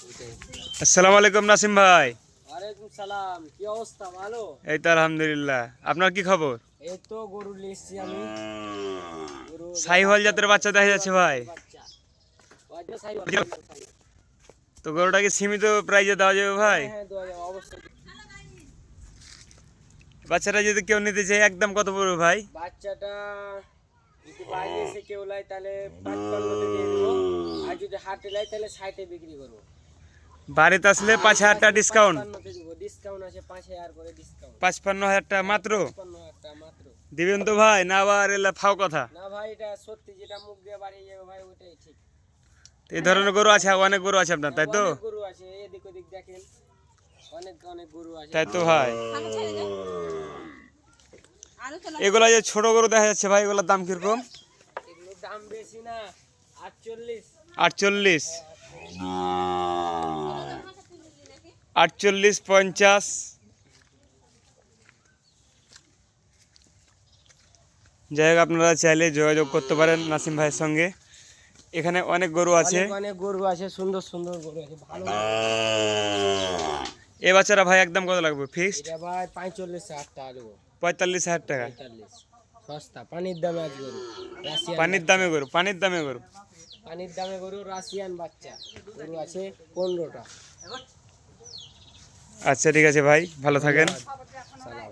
আসসালামু আলাইকুম নাসিম ভাই। ওয়ালাইকুম সালাম। কি অবস্থা? ভালো? এই তো আলহামদুলিল্লাহ। আপনার কি খবর? এই তো গরু নিয়েছি আমি। গরু সাইহল জাতের বাচ্চা দেখা যাচ্ছে ভাই। বাচ্চা। ওই যে সাইওয়াল। তো গরুটাকে সীমিত প্রাইজে দেওয়া যাবে ভাই? হ্যাঁ হ্যাঁ, দেওয়া যাবে অবশ্যই। বাচ্চাটা যদি কেউ নিতে চায় একদম কত পড়বে ভাই? বাচ্চাটা যদি বাইরে এসে কেউ লাই তাহলে 55 দিয়ে দেবো। আর যদি হাটে লাই তাহলে 60 এ বিক্রি করবো। বাড়িতে আসলে 5,000 টাকা ডিসকাউন্ট। 55 দিব। ডিসকাউন্ট আছে 5000 করে ডিসকাউন্ট। 55,000 টাকা মাত্র 55,000 টাকা মাত্র। দিবেন তো ভাই? না আবার এলা ফাও কথা? না ভাই, এটা সত্যি, যেটা মুখ দিয়ে বাড়িয়ে যাবে ভাই ওটাই ঠিক। এই ধরনের গরু আছে, অনেক গরু আছে আপনার, তাই তো? অনেক গরু আছে, এদিক ওদিক দেখেন, অনেক অনেক গরু আছে। তাই তো ভাই। এগুলা যে ছোট গরু দেখা যাচ্ছে ভাই, এগুলোর দাম কিরকম? এগুলোর দাম বেশি না, 48। 48, 48, 50। যাই হোক, আপনারা চাইলে যোগাযোগ করতে পারেন নাসিম ভাইয়ের সঙ্গে। এখানে অনেক গরু আছে, অনেক গরু আছে, সুন্দর সুন্দর গরু আছে, ভালো। এ বাচ্চারা ভাই একদম কত লাগবে ফিক্সড? এটা ভাই 45,000 টাকা দেবো। 45,000 টাকা। 45 সস্তা, পানির দামে আজ গরু, রাশিয়ান পানির দামে গরু, পানির দামে গরু। পানির দামে গরু, রাশিয়ান বাচ্চা গরু আছে 15টা। আচ্ছা ঠিক আছে ভাই, ভালো থাকেন। সালাম।